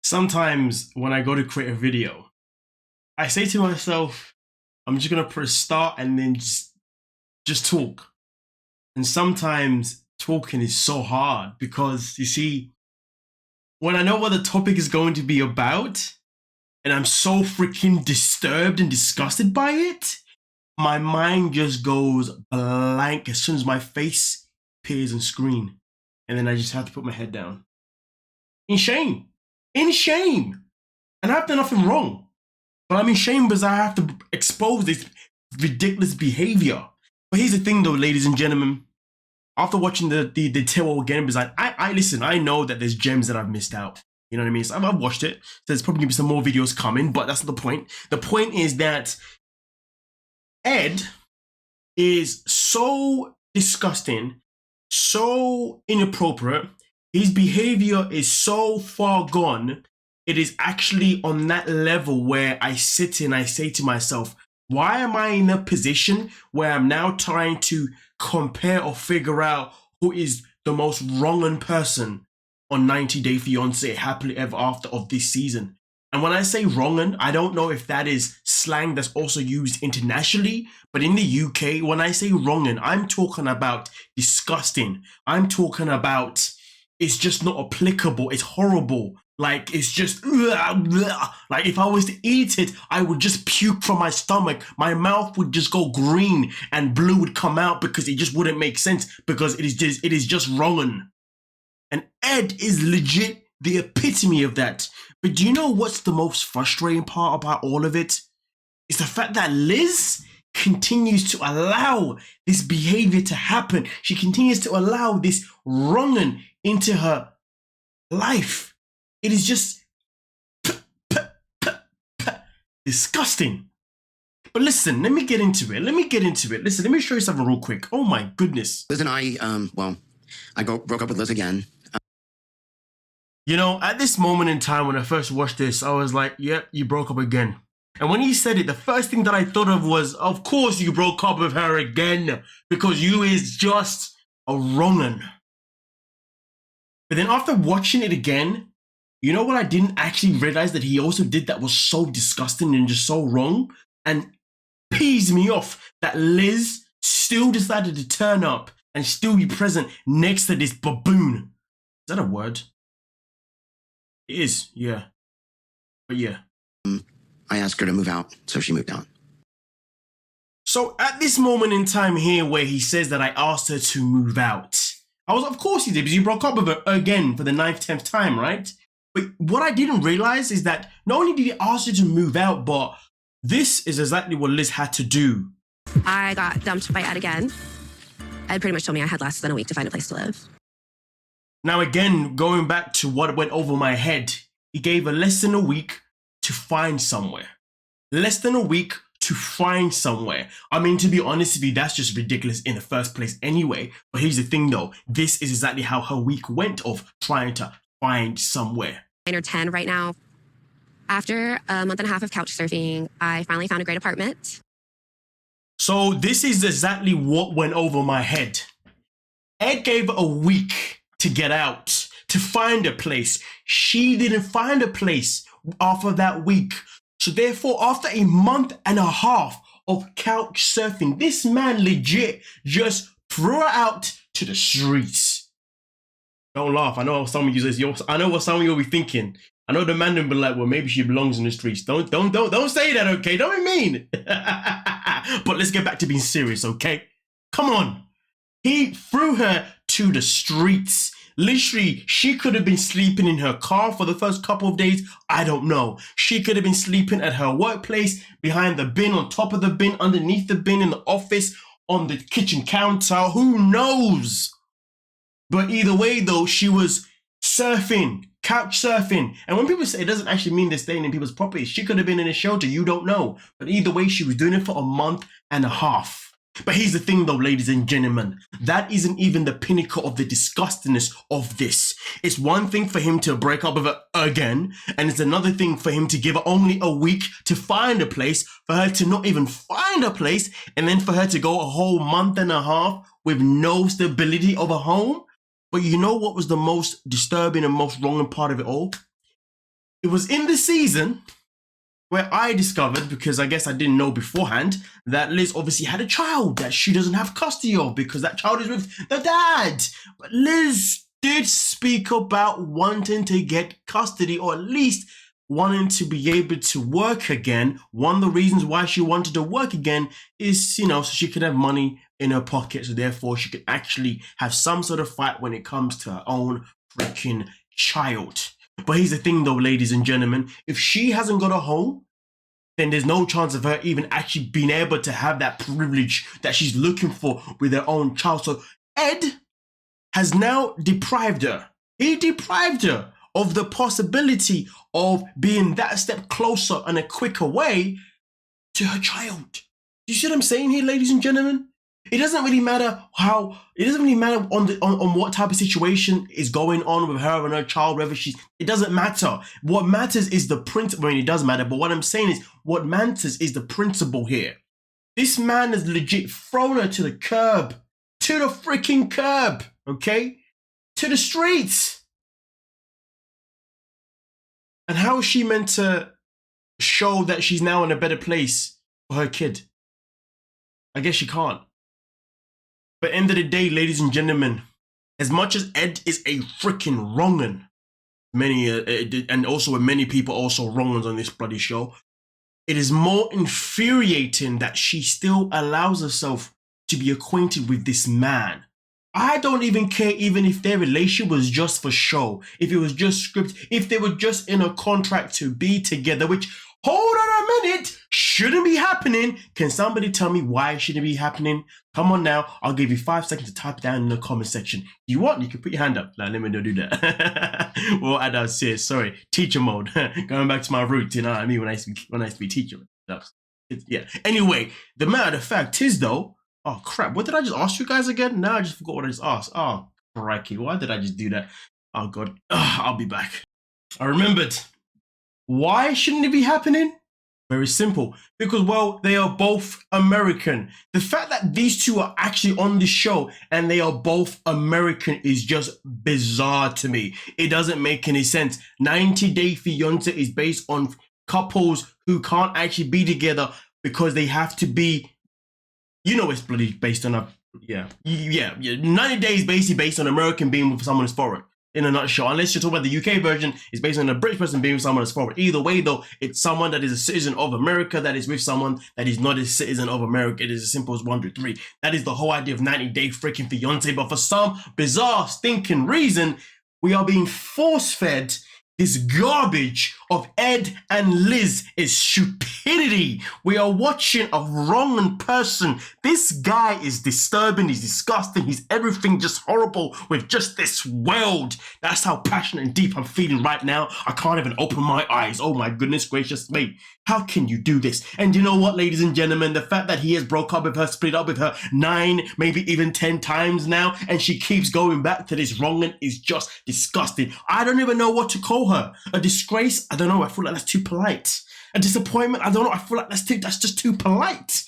Sometimes when I go to create a video, I say to myself, I'm just gonna press start and then just talk. And sometimes talking is so hard because you see, when I know what the topic is going to be about, and I'm so freaking disturbed and disgusted by it, my mind just goes blank as soon as my face appears on screen. And then I just have to put my head down. In shame. In shame. And I've done nothing wrong. But I'm in shame because I have to expose this ridiculous behavior. But here's the thing though, ladies and gentlemen. After watching the tale again, because I listen, I know that there's gems that I've missed out. You know what I mean? So I've watched it. So there's probably gonna be some more videos coming, but that's not the point. The point is that Ed is so disgusting, so inappropriate. His behavior is so far gone. It is actually on that level where I sit and I say to myself, why am I in a position where I'm now trying to compare or figure out who is the most wronging person on 90 Day Fiancé Happily Ever After of this season? And when I say wronging, I don't know if that is slang that's also used internationally, but in the UK, when I say wronging, I'm talking about disgusting. I'm talking about it's just not applicable. It's horrible. Like, it's just, like if I was to eat it, I would just puke from my stomach. My mouth would just go green and blue would come out because it just wouldn't make sense because it is just wronging. And Ed is legit the epitome of that. But do you know what's the most frustrating part about all of it? It's the fact that Liz continues to allow this behavior to happen. She continues to allow this wronging into her life. It is just disgusting. But listen, let me get into it. Listen, let me show you something real quick. Oh my goodness. Liz and I broke up with Liz again. You know, at this moment in time when I first watched this, I was like, yep, you broke up again. And when he said it, the first thing that I thought of was, of course you broke up with her again because you is just a wrong'un. But then after watching it again, you know what I didn't actually realize that he also did that was so disgusting and just so wrong and pees me off that Liz still decided to turn up and still be present next to this baboon. Is that a word? It is, yeah. But yeah. I asked her to move out, so she moved out. So at this moment in time here where he says that I asked her to move out, I was, of course he did, because you broke up with her again for the 9th, 10th time, right? But what I didn't realize is that not only did he ask her to move out, but this is exactly what Liz had to do. I got dumped by Ed again. Ed pretty much told me I had less than a week to find a place to live. Now again, going back to what went over my head, he gave her less than a week to find somewhere. Less than a week to find somewhere. I mean, to be honest with you, that's just ridiculous in the first place anyway. But here's the thing though, this is exactly how her week went of trying to find somewhere. 9 or 10 right now. After a month and a half of couch surfing, I finally found a great apartment. So this is exactly what went over my head. Ed gave her a week to get out, to find a place. She didn't find a place after that week. So therefore, after a month and a half of couch surfing, this man legit just threw her out to the streets. Don't laugh. I know some of you, I know what some of you will be thinking. I know the man will be like, well, maybe she belongs in the streets. Don't say that, okay? Don't be mean. But let's get back to being serious, okay? Come on. He threw her to the streets. Literally, she could have been sleeping in her car for the first couple of days. I don't know. She could have been sleeping at her workplace, behind the bin, on top of the bin, underneath the bin, in the office, on the kitchen counter. Who knows? But either way, though, she was surfing, couch surfing. And when people say it doesn't actually mean they're staying in people's properties, she could have been in a shelter. You don't know. But either way, she was doing it for a month and a half. But here's the thing though, ladies and gentlemen, that isn't even the pinnacle of the disgustingness of this. It's one thing for him to break up with her again, and it's another thing for him to give her only a week to find a place, for her to not even find a place, and then for her to go a whole month and a half with no stability of a home. But you know what was the most disturbing and most wrong part of it all? it was in the season where I discovered, because I guess I didn't know beforehand, that Liz obviously had a child that she doesn't have custody of because that child is with the dad. But Liz did speak about wanting to get custody, or at least wanting to be able to work again. One of the reasons why she wanted to work again is, so she could have money in her pocket, so therefore she could actually have some sort of fight when it comes to her own freaking child. But here's the thing though, ladies and gentlemen, if she hasn't got a home, then there's no chance of her even actually being able to have that privilege that she's looking for with her own child. So Ed has now deprived her. He deprived her of the possibility of being that step closer and a quicker way to her child. Do you see what I'm saying here, ladies and gentlemen? It doesn't really matter on what type of situation is going on with her and her child, whether it doesn't matter. What matters is the principle. I mean, it does matter, but what I'm saying is what matters is the principle here. This man has legit thrown her to the curb, to the freaking curb, okay? To the streets. And how is she meant to show that she's now in a better place for her kid? I guess she can't. But end of the day, ladies and gentlemen, as much as Ed is a freaking wrong'un, and also many people also wrong'uns on this bloody show, it is more infuriating that she still allows herself to be acquainted with this man. I don't even care even if their relationship was just for show, if it was just scripted, if they were just in a contract to be together, which, hold on a minute, shouldn't be happening. Can somebody tell me why it shouldn't be happening? Come on now, I'll give you 5 seconds to type it down in the comment section. You want, you can put your hand up. Like, let me not do that. Well, I don't see it, sorry. Teacher mode. Going back to my roots, you know what I mean, when I used to be teacher. Yeah. Anyway, the matter of fact is though, oh crap, what did I just ask you guys again? Now I just forgot what I just asked. Oh, crikey, why did I just do that? Oh god, I'll be back. I remembered. Why shouldn't it be happening? Very simple. Because, well, they are both American. The fact that these two are actually on the show and they are both American is just bizarre to me. It doesn't make any sense. 90 Day Fiancé is based on couples who can't actually be together because they have to be, it's bloody based on 90 Days basically based on American being with someone who's foreign. In a nutshell, unless you're talking about the UK version, it's based on a British person being with someone that's foreign. Either way, though, it's someone that is a citizen of America that is with someone that is not a citizen of America. It is as simple as 1, 2, 3. That is the whole idea of 90 Day freaking Fiancé. But for some bizarre, stinking reason, we are being force-fed this garbage of Ed and Liz is stupidity. We are watching a wrong person. This guy is disturbing, he's disgusting, he's everything just horrible with just this world. That's how passionate and deep I'm feeling right now. I can't even open my eyes. Oh my goodness gracious me. How can you do this? And you know what, ladies and gentlemen, the fact that he has broke up with her, split up with her 9, maybe even 10 times now, and she keeps going back to this wrong'un is just disgusting. I don't even know what to call her. A disgrace? I don't know. I feel like that's too polite. A disappointment? I don't know. I feel like that's just too polite.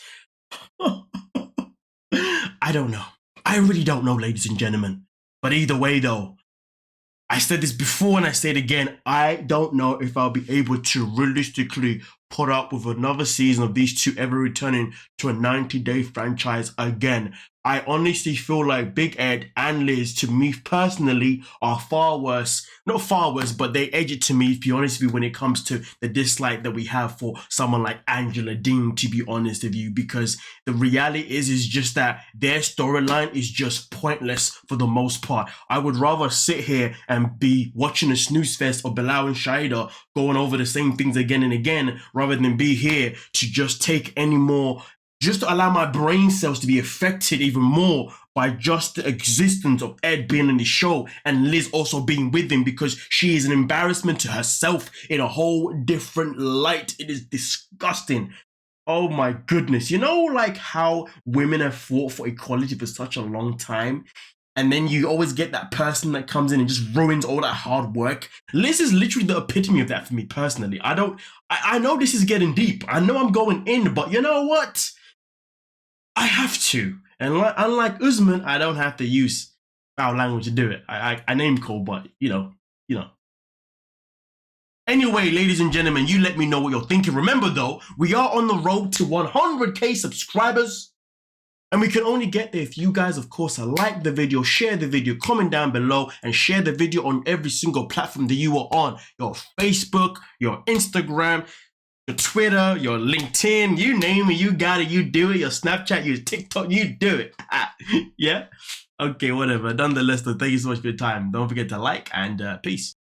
I don't know. I really don't know, ladies and gentlemen. But either way, though, I said this before and I say it again. I don't know if I'll be able to realistically put up with another season of these two ever returning to a 90-day franchise again. I honestly feel like Big Ed and Liz, to me personally, are far worse. Not far worse, but they edge it to me, to be honest with you, when it comes to the dislike that we have for someone like Angela Deem, to be honest with you, because the reality is just that their storyline is just pointless for the most part. I would rather sit here and be watching a snooze fest of Bilal and Shaida going over the same things again and again, rather than be here to just take any more, just to allow my brain cells to be affected even more by just the existence of Ed being in the show and Liz also being with him, because she is an embarrassment to herself in a whole different light. It is disgusting. Oh my goodness. You know, like how women have fought for equality for such a long time, and then you always get that person that comes in and just ruins all that hard work. Liz is literally the epitome of that for me personally. I know this is getting deep. I know I'm going in, but you know what? I have to. And unlike Usman, I don't have to use foul language to do it. I name call, but you know. Anyway, ladies and gentlemen, you let me know what you're thinking. Remember though, we are on the road to 100k subscribers. And we can only get there if you guys, of course, like the video, share the video, comment down below, and share the video on every single platform that you are on. Your Facebook, your Instagram, your Twitter, your LinkedIn, you name it, you got it, you do it. Your Snapchat, your TikTok, you do it. Yeah? Okay, whatever. Done the list. Thank you so much for your time. Don't forget to like and peace.